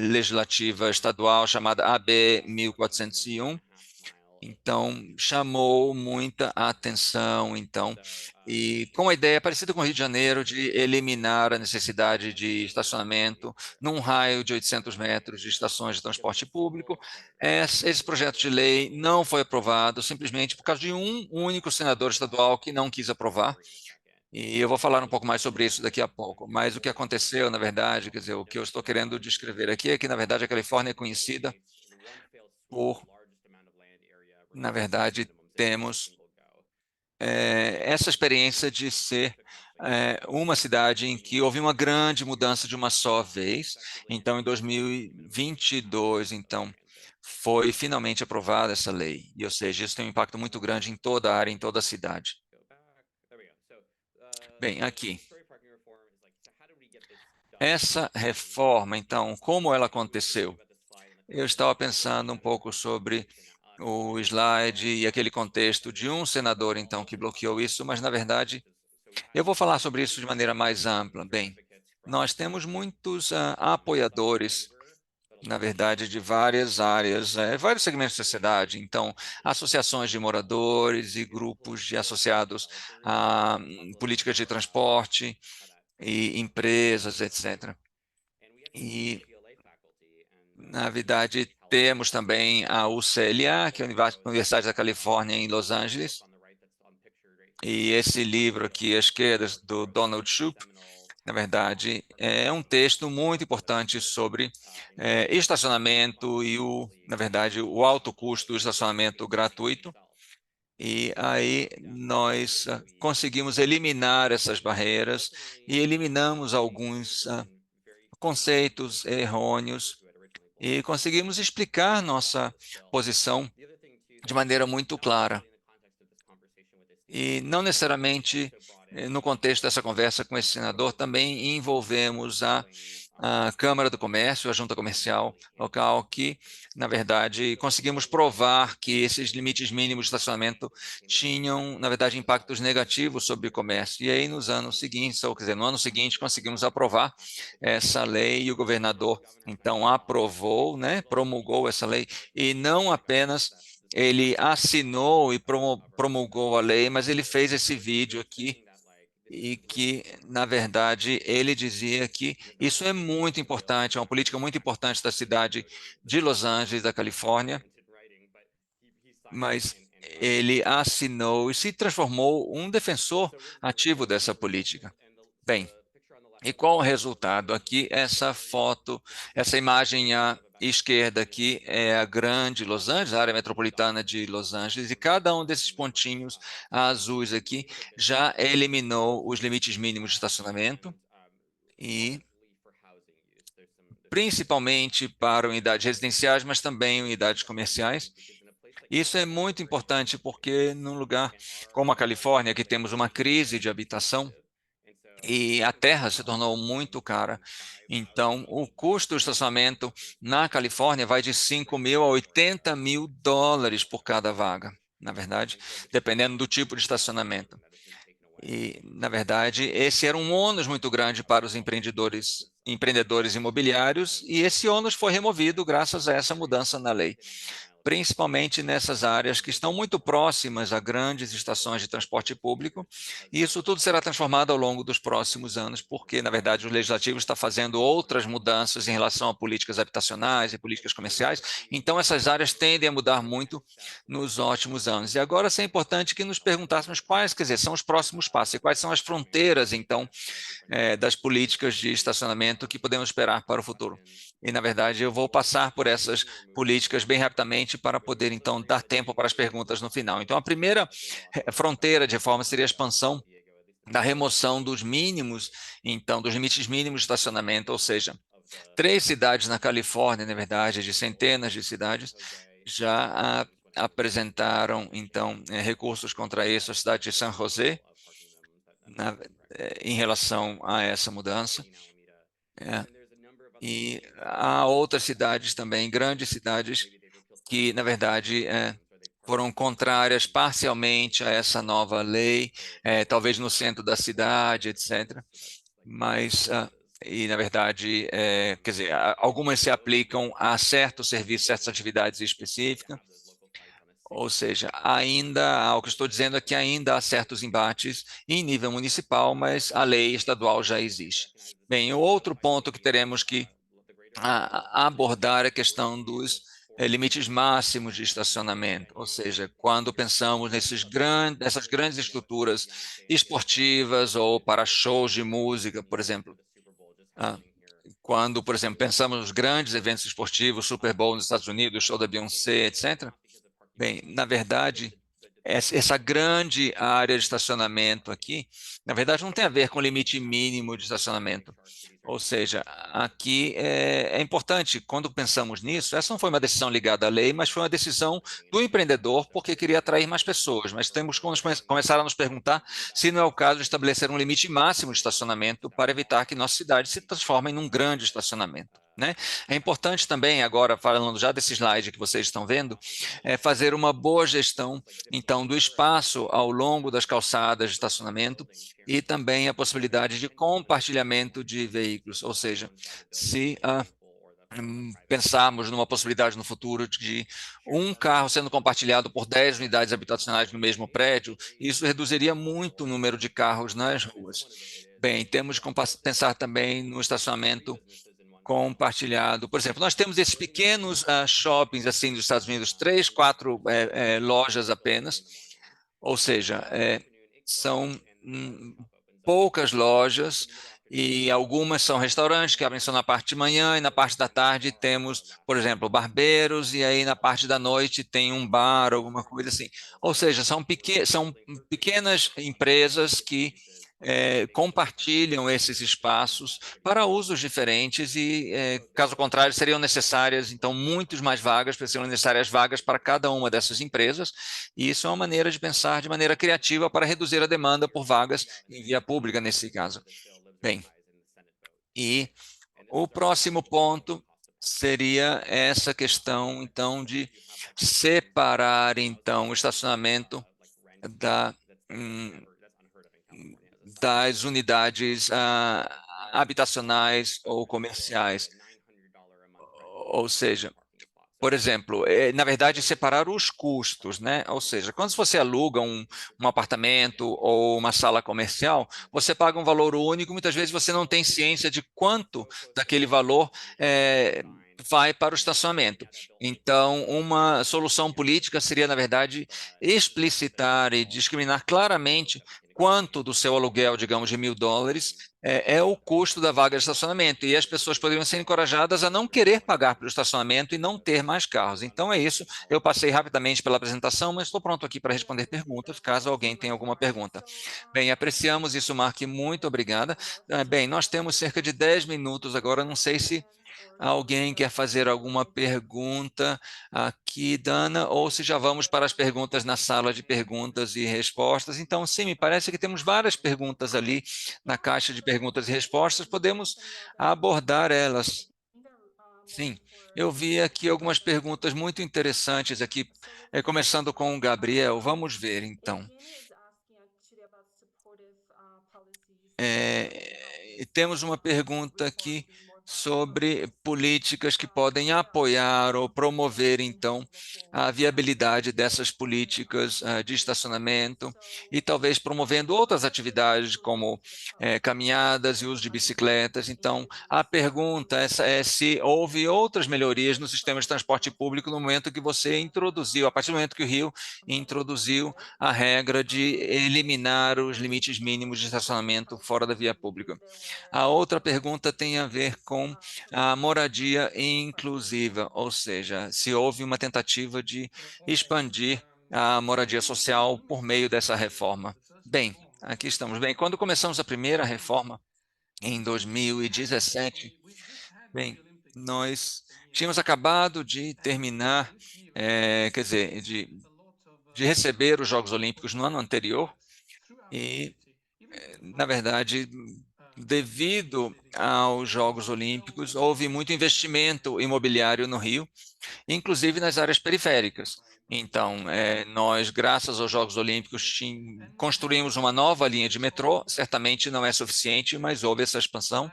Legislativa Estadual chamada AB 1401, então chamou muita atenção, então, e com a ideia parecida com o Rio de Janeiro de eliminar a necessidade de estacionamento num raio de 800 metros de estações de transporte público. Esse projeto de lei não foi aprovado simplesmente por causa de um único senador estadual que não quis aprovar. E eu vou falar um pouco mais sobre isso daqui a pouco. Mas o que aconteceu, na verdade, quer dizer, o que eu estou querendo descrever aqui é que, na verdade, a Califórnia é conhecida por, na verdade, temos essa experiência de ser uma cidade em que houve uma grande mudança de uma só vez. Então, em 2022, então, foi finalmente aprovada essa lei. E, ou seja, isso tem um impacto muito grande em toda a área, em toda a cidade. Bem, aqui. Essa reforma, então, como ela aconteceu? Eu estava pensando um pouco sobre o slide e aquele contexto de um senador, então, que bloqueou isso, mas, na verdade, eu vou falar sobre isso de maneira mais ampla. Bem, nós temos muitos apoiadores, na verdade, de várias áreas, vários segmentos da sociedade. Então, associações de moradores e grupos de associados a políticas de transporte e empresas, etc. E, na verdade, temos também a UCLA, que é a Universidade da Califórnia em Los Angeles, e esse livro aqui à esquerda, do Donald Shoup, na verdade, é um texto muito importante sobre estacionamento e, na verdade, o alto custo do estacionamento gratuito. E aí nós conseguimos eliminar essas barreiras e eliminamos alguns conceitos errôneos e conseguimos explicar nossa posição de maneira muito clara. E não necessariamente no contexto dessa conversa com esse senador, também envolvemos a Câmara do Comércio, a Junta Comercial local, que, na verdade, conseguimos provar que esses limites mínimos de estacionamento tinham, na verdade, impactos negativos sobre o comércio. E aí, nos anos seguintes, ou quer dizer, no ano seguinte, conseguimos aprovar essa lei e o governador, então, aprovou, né, promulgou essa lei, e não apenas ele assinou e promulgou a lei, mas ele fez esse vídeo aqui e que, na verdade, ele dizia que isso é muito importante, é uma política muito importante da cidade de Los Angeles, da Califórnia, mas ele assinou e se transformou um defensor ativo dessa política. Bem, e qual o resultado? Aqui, essa foto, essa imagem à esquerda aqui é a grande Los Angeles, a área metropolitana de Los Angeles, e cada um desses pontinhos azuis aqui já eliminou os limites mínimos de estacionamento e principalmente para unidades residenciais, mas também unidades comerciais. Isso é muito importante porque num lugar como a Califórnia, que temos uma crise de habitação, e a terra se tornou muito cara. Então, o custo do estacionamento na Califórnia vai de 5.000 a 80 mil dólares por cada vaga, na verdade, dependendo do tipo de estacionamento. E, na verdade, esse era um ônus muito grande para os empreendedores imobiliários, e esse ônus foi removido graças a essa mudança na lei, principalmente nessas áreas que estão muito próximas a grandes estações de transporte público, e isso tudo será transformado ao longo dos próximos anos, porque, na verdade, o legislativo está fazendo outras mudanças em relação a políticas habitacionais e políticas comerciais, então essas áreas tendem a mudar muito nos últimos anos. E agora, é importante que nos perguntássemos quais, quer dizer, são os próximos passos, e quais são as fronteiras, então, das políticas de estacionamento que podemos esperar para o futuro. E, na verdade, eu vou passar por essas políticas bem rapidamente para poder, então, dar tempo para as perguntas no final. Então, a primeira fronteira de reforma seria a expansão da remoção dos mínimos, então, dos limites mínimos de estacionamento, ou seja, 3 cidades na Califórnia, na verdade, de centenas de cidades, já apresentaram, então, recursos contra isso, a cidade de San José, em relação a essa mudança. E há outras cidades também, grandes cidades, que, na verdade, foram contrárias parcialmente a essa nova lei, talvez no centro da cidade, etc. Mas, e, na verdade, quer dizer, algumas se aplicam a certos serviços, certas atividades específicas, ou seja, ainda, o que estou dizendo é que ainda há certos embates em nível municipal, mas a lei estadual já existe. Bem, o outro ponto que teremos que abordar é a questão dos limites máximos de estacionamento, ou seja, quando pensamos nessas grandes estruturas esportivas ou para shows de música, por exemplo, quando, por exemplo, pensamos nos grandes eventos esportivos, Super Bowl nos Estados Unidos, show da Beyoncé, etc. Bem, na verdade, essa grande área de estacionamento aqui, na verdade, não tem a ver com o limite mínimo de estacionamento. Ou seja, aqui é importante, quando pensamos nisso, essa não foi uma decisão ligada à lei, mas foi uma decisão do empreendedor, porque queria atrair mais pessoas. Mas temos que começar a nos perguntar se não é o caso de estabelecer um limite máximo de estacionamento para evitar que nossa cidade se transforme num grande estacionamento. Né? É importante também, agora falando já desse slide que vocês estão vendo, fazer uma boa gestão, então, do espaço ao longo das calçadas de estacionamento e também a possibilidade de compartilhamento de veículos, ou seja, se pensarmos numa possibilidade no futuro de um carro sendo compartilhado por 10 unidades habitacionais no mesmo prédio, isso reduziria muito o número de carros nas ruas. Bem, temos de pensar também no estacionamento compartilhado. Por exemplo, nós temos esses pequenos shoppings assim dos Estados Unidos, 3, 4 lojas apenas, ou seja, são poucas lojas e algumas são restaurantes que abrem só na parte de manhã e na parte da tarde temos, por exemplo, barbeiros e aí na parte da noite tem um bar, alguma coisa assim. Ou seja, são pequenas empresas que compartilham esses espaços para usos diferentes e, caso contrário, seriam necessárias, então, muitas mais vagas, seriam necessárias vagas para cada uma dessas empresas, e isso é uma maneira de pensar de maneira criativa para reduzir a demanda por vagas em via pública, nesse caso. Bem, e o próximo ponto seria essa questão, então, de separar, então, o estacionamento da, hum, das unidades habitacionais ou comerciais. Ou seja, por exemplo, na verdade, separar os custos, né? Ou seja, quando você aluga um apartamento ou uma sala comercial, você paga um valor único, muitas vezes você não tem ciência de quanto daquele valor eh, vai para o estacionamento. Então, uma solução política seria, na verdade, explicitar e discriminar claramente quanto do seu aluguel, digamos, de US$ 1.000 é o custo da vaga de estacionamento, e as pessoas poderiam ser encorajadas a não querer pagar pelo estacionamento e não ter mais carros. Então é isso, eu passei rapidamente pela apresentação, mas estou pronto aqui para responder perguntas, caso alguém tenha alguma pergunta. Bem, apreciamos isso, Mark, muito obrigada. Bem, nós temos cerca de 10 minutos agora, não sei se alguém quer fazer alguma pergunta aqui, Dana, ou se já vamos para as perguntas na sala de perguntas e respostas. Então, sim, me parece que temos várias perguntas ali na caixa de perguntas e respostas, podemos abordar elas. Sim, eu vi aqui algumas perguntas muito interessantes aqui, começando com o Gabriel. Vamos ver, então. E temos uma pergunta aqui sobre políticas que podem apoiar ou promover, então, a viabilidade dessas políticas de estacionamento e talvez promovendo outras atividades como caminhadas e uso de bicicletas. Então, a pergunta é se houve outras melhorias no sistema de transporte público no momento que você introduziu, a partir do momento que o Rio introduziu a regra de eliminar os limites mínimos de estacionamento fora da via pública. A outra pergunta tem a ver com a moradia inclusiva, ou seja, se houve uma tentativa de expandir a moradia social por meio dessa reforma. Bem, aqui estamos. Bem, quando começamos a primeira reforma, em 2017, bem, nós tínhamos acabado de terminar, quer dizer, de receber os Jogos Olímpicos no ano anterior e, na verdade, devido aos Jogos Olímpicos, houve muito investimento imobiliário no Rio, inclusive nas áreas periféricas. Então, nós, graças aos Jogos Olímpicos, construímos uma nova linha de metrô, certamente não é suficiente, mas houve essa expansão,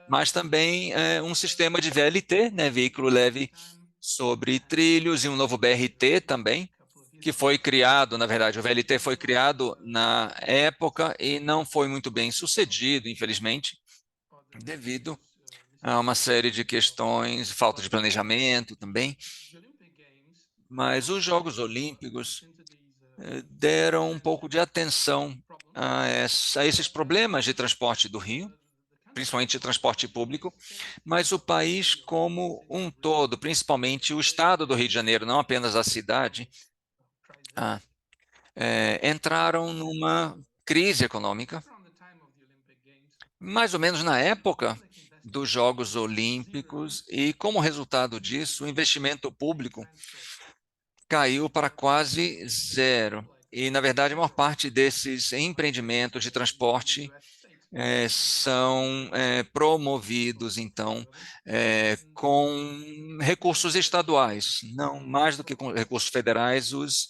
mas também um sistema de VLT, né, veículo leve sobre trilhos, e um novo BRT também, que foi criado, na verdade, o VLT foi criado na época e não foi muito bem sucedido, infelizmente, devido a uma série de questões, falta de planejamento também, mas os Jogos Olímpicos deram um pouco de atenção a esses problemas de transporte do Rio, principalmente de transporte público, mas o país como um todo, principalmente o estado do Rio de Janeiro, não apenas a cidade, ah, entraram numa crise econômica, mais ou menos na época dos Jogos Olímpicos, e como resultado disso, o investimento público caiu para quase zero. E, na verdade, a maior parte desses empreendimentos de transporte são promovidos, então, com recursos estaduais, não mais do que com recursos federais, os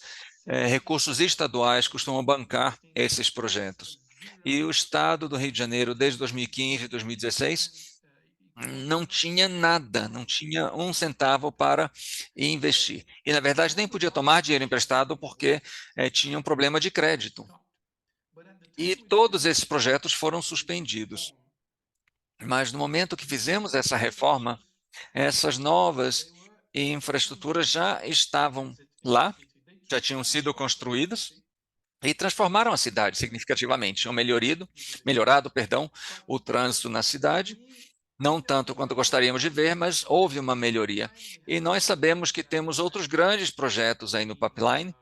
recursos estaduais costumam bancar esses projetos. E o Estado do Rio de Janeiro, desde 2015 e 2016, não tinha nada, não tinha um centavo para investir. E, na verdade, nem podia tomar dinheiro emprestado porque tinha um problema de crédito. E todos esses projetos foram suspendidos. Mas no momento que fizemos essa reforma, essas novas infraestruturas já estavam lá, já tinham sido construídas e transformaram a cidade significativamente. Tinham melhorado, perdão, o trânsito na cidade, não tanto quanto gostaríamos de ver, mas houve uma melhoria. E nós sabemos que temos outros grandes projetos aí no pipeline,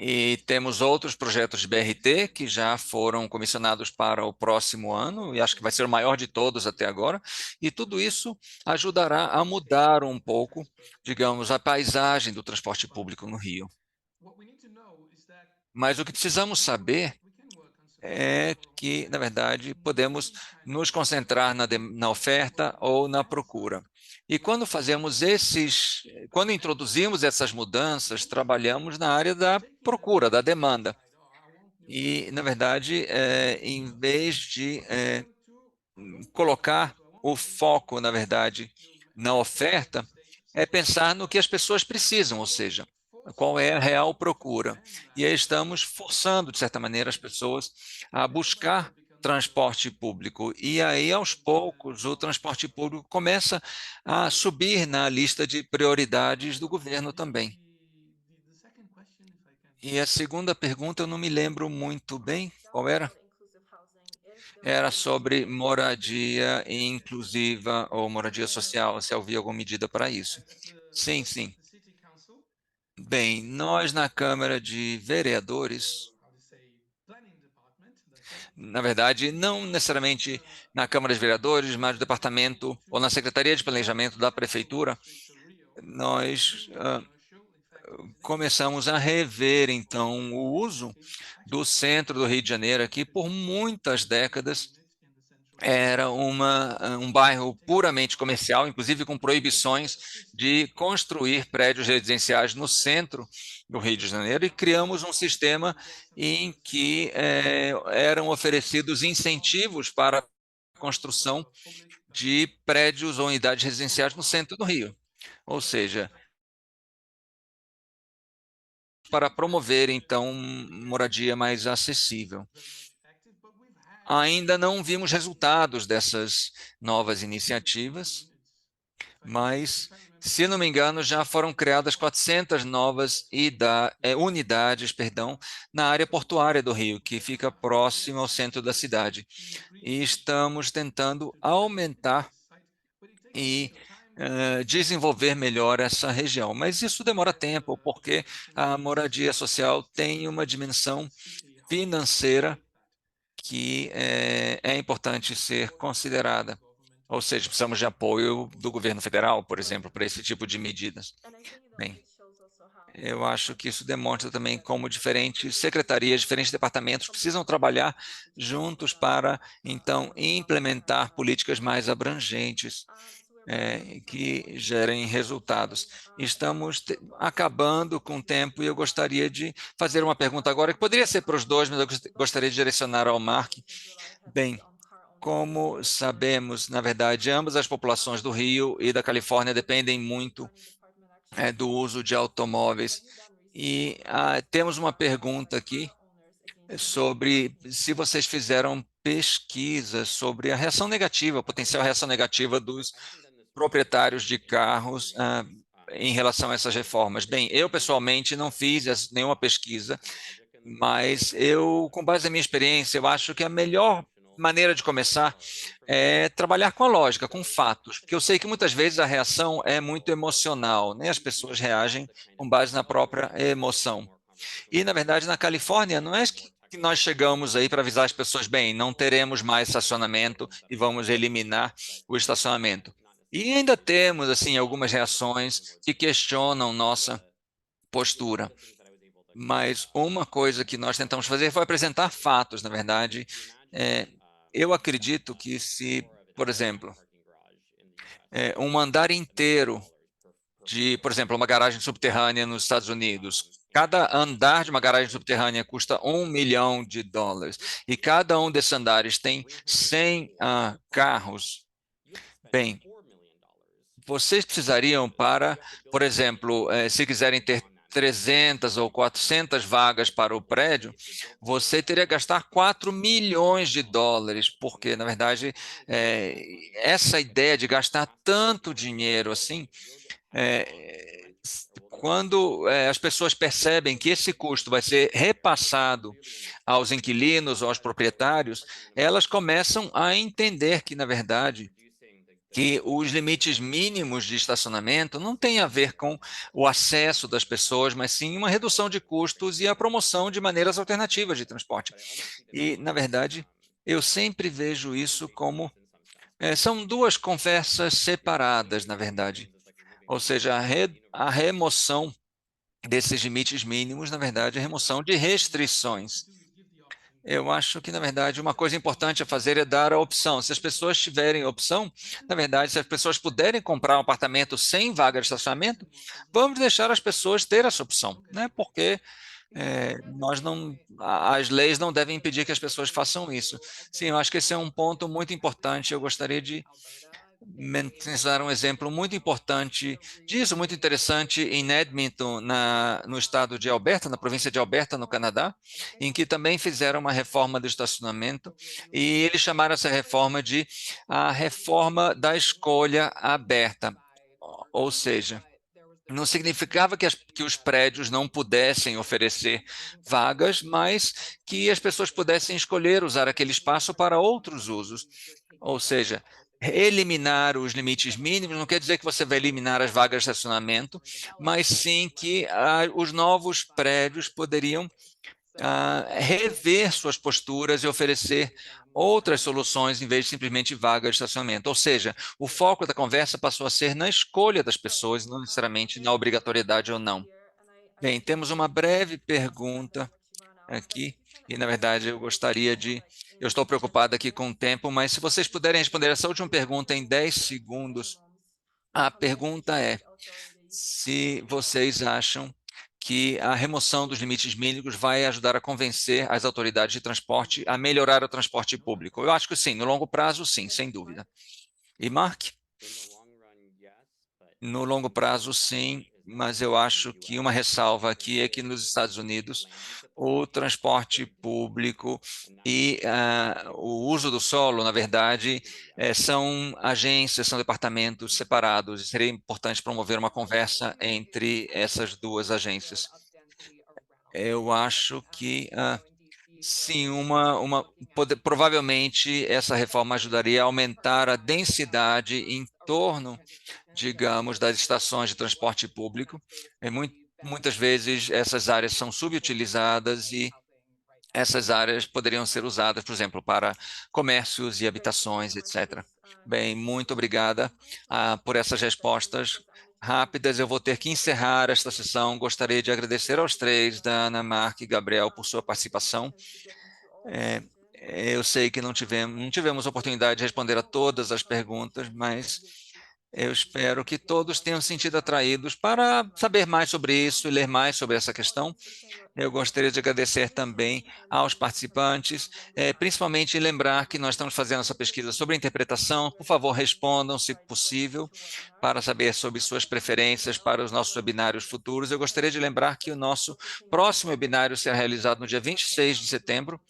e temos outros projetos de BRT que já foram comissionados para o próximo ano, e acho que vai ser o maior de todos até agora. E tudo isso ajudará a mudar um pouco, digamos, a paisagem do transporte público no Rio. Mas o que precisamos saber é que, na verdade, podemos nos concentrar na oferta ou na procura. E quando introduzimos essas mudanças, trabalhamos na área da procura, da demanda. E, na verdade, em vez de colocar o foco, na verdade, na oferta, é pensar no que as pessoas precisam, ou seja, qual é a real procura. E aí estamos forçando, de certa maneira, as pessoas a buscar transporte público. E aí, aos poucos, o transporte público começa a subir na lista de prioridades do governo também. E a segunda pergunta eu não me lembro muito bem, qual era? Era sobre moradia inclusiva ou moradia social, se havia alguma medida para isso. Sim, sim. Bem, nós na Câmara de Vereadores, na verdade, não necessariamente na Câmara de Vereadores, mas no departamento ou na Secretaria de Planejamento da Prefeitura, nós começamos a rever, então, o uso do centro do Rio de Janeiro, que por muitas décadas era um bairro puramente comercial, inclusive com proibições de construir prédios residenciais no centro do Rio de Janeiro, e criamos um sistema em que eram oferecidos incentivos para a construção de prédios ou unidades residenciais no centro do Rio. Ou seja, para promover, então, moradia mais acessível. Ainda não vimos resultados dessas novas iniciativas, mas, se não me engano, já foram criadas 400 novas unidades, perdão, na área portuária do Rio, que fica próximo ao centro da cidade. E estamos tentando aumentar e desenvolver melhor essa região. Mas isso demora tempo, porque a moradia social tem uma dimensão financeira que é importante ser considerada. Ou seja, precisamos de apoio do governo federal, por exemplo, para esse tipo de medidas. Bem, eu acho que isso demonstra também como diferentes secretarias, diferentes departamentos precisam trabalhar juntos para, então, implementar políticas mais abrangentes, que gerem resultados. Estamos acabando com o tempo e eu gostaria de fazer uma pergunta agora, que poderia ser para os dois, mas eu gostaria de direcionar ao Mark. Bem, como sabemos, na verdade, ambas as populações do Rio e da Califórnia dependem muito do uso de automóveis. E temos uma pergunta aqui sobre se vocês fizeram pesquisa sobre a reação negativa, a potencial reação negativa dos proprietários de carros em relação a essas reformas. Bem, eu pessoalmente não fiz nenhuma pesquisa, mas eu, com base na minha experiência, eu acho que a melhor maneira de começar é trabalhar com a lógica, com fatos, porque eu sei que muitas vezes a reação é muito emocional, né? As pessoas reagem com base na própria emoção. E, na verdade, na Califórnia, não é que nós chegamos aí para avisar as pessoas, bem, não teremos mais estacionamento e vamos eliminar o estacionamento. E ainda temos, assim, algumas reações que questionam nossa postura. Mas uma coisa que nós tentamos fazer foi apresentar fatos, na verdade. É, eu acredito que se, por exemplo, um andar inteiro de, por exemplo, uma garagem subterrânea nos Estados Unidos, cada andar de uma garagem subterrânea custa US$ 1 milhão, e cada um desses andares tem 100 carros. Bem, vocês precisariam para, por exemplo, se quiserem ter 300 ou 400 vagas para o prédio, você teria que gastar US$ 4 milhões, porque, na verdade, essa ideia de gastar tanto dinheiro assim, quando as pessoas percebem que esse custo vai ser repassado aos inquilinos ou aos proprietários, elas começam a entender que, na verdade, que os limites mínimos de estacionamento não têm a ver com o acesso das pessoas, mas sim uma redução de custos e a promoção de maneiras alternativas de transporte. E, na verdade, eu sempre vejo isso como são duas conversas separadas, na verdade. Ou seja, a remoção desses limites mínimos, na verdade, a remoção de restrições. Eu acho que, na verdade, uma coisa importante a fazer é dar a opção. Se as pessoas tiverem opção, na verdade, se as pessoas puderem comprar um apartamento sem vaga de estacionamento, vamos deixar as pessoas ter essa opção, né? Porque nós não, as leis não devem impedir que as pessoas façam isso. Sim, eu acho que esse é um ponto muito importante. Eu gostaria de mencionaram um exemplo muito importante disso, muito interessante, em Edmonton, no estado de Alberta, na província de Alberta, no Canadá, em que também fizeram uma reforma do estacionamento, e eles chamaram essa reforma de a reforma da escolha aberta. Ou seja, não significava que os prédios não pudessem oferecer vagas, mas que as pessoas pudessem escolher usar aquele espaço para outros usos. Ou seja, eliminar os limites mínimos não quer dizer que você vai eliminar as vagas de estacionamento, mas sim que os novos prédios poderiam rever suas posturas e oferecer outras soluções em vez de simplesmente vaga de estacionamento. Ou seja, o foco da conversa passou a ser na escolha das pessoas, não necessariamente na obrigatoriedade ou não. Bem, temos uma breve pergunta aqui, e na verdade eu gostaria de. Eu estou preocupado aqui com o tempo, mas se vocês puderem responder essa última pergunta em 10 segundos, a pergunta é: se vocês acham que a remoção dos limites mínimos vai ajudar a convencer as autoridades de transporte a melhorar o transporte público. Eu acho que sim, no longo prazo, sim, sem dúvida. E Mark? No longo prazo, sim, mas eu acho que uma ressalva aqui é que nos Estados Unidos o transporte público e o uso do solo, na verdade, são agências, são departamentos separados, e seria importante promover uma conversa entre essas duas agências. Eu acho que sim, provavelmente essa reforma ajudaria a aumentar a densidade em torno, digamos, das estações de transporte público. Muitas vezes essas áreas são subutilizadas e essas áreas poderiam ser usadas, por exemplo, para comércios e habitações, etc. Bem, muito obrigada por essas respostas rápidas. Eu vou ter que encerrar esta sessão. Gostaria de agradecer aos três, Dana, Mark e Gabriel, por sua participação. É, eu sei que não tivemos oportunidade de responder a todas as perguntas, mas eu espero que todos tenham se sentido atraídos para saber mais sobre isso e ler mais sobre essa questão. Eu gostaria de agradecer também aos participantes, principalmente lembrar que nós estamos fazendo essa pesquisa sobre interpretação. Por favor, respondam, se possível, para saber sobre suas preferências para os nossos webinários futuros. Eu gostaria de lembrar que o nosso próximo webinário será realizado no dia 26 de setembro,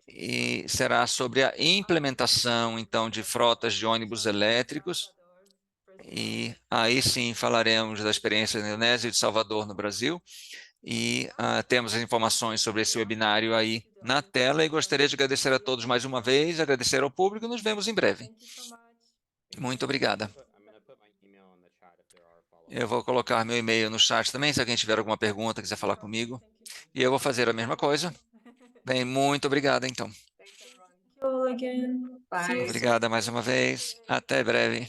e será sobre a implementação, então, de frotas de ônibus elétricos. E aí sim falaremos da experiência da Indonésia e de Salvador no Brasil. E temos as informações sobre esse webinário aí na tela. E gostaria de agradecer a todos mais uma vez, agradecer ao público. Nos vemos em breve. Muito obrigada. Eu vou colocar meu e-mail no chat também, se alguém tiver alguma pergunta, quiser falar comigo. E eu vou fazer a mesma coisa. Bem, muito obrigada, então. you all again. See you soon. Obrigada mais uma vez. Até breve.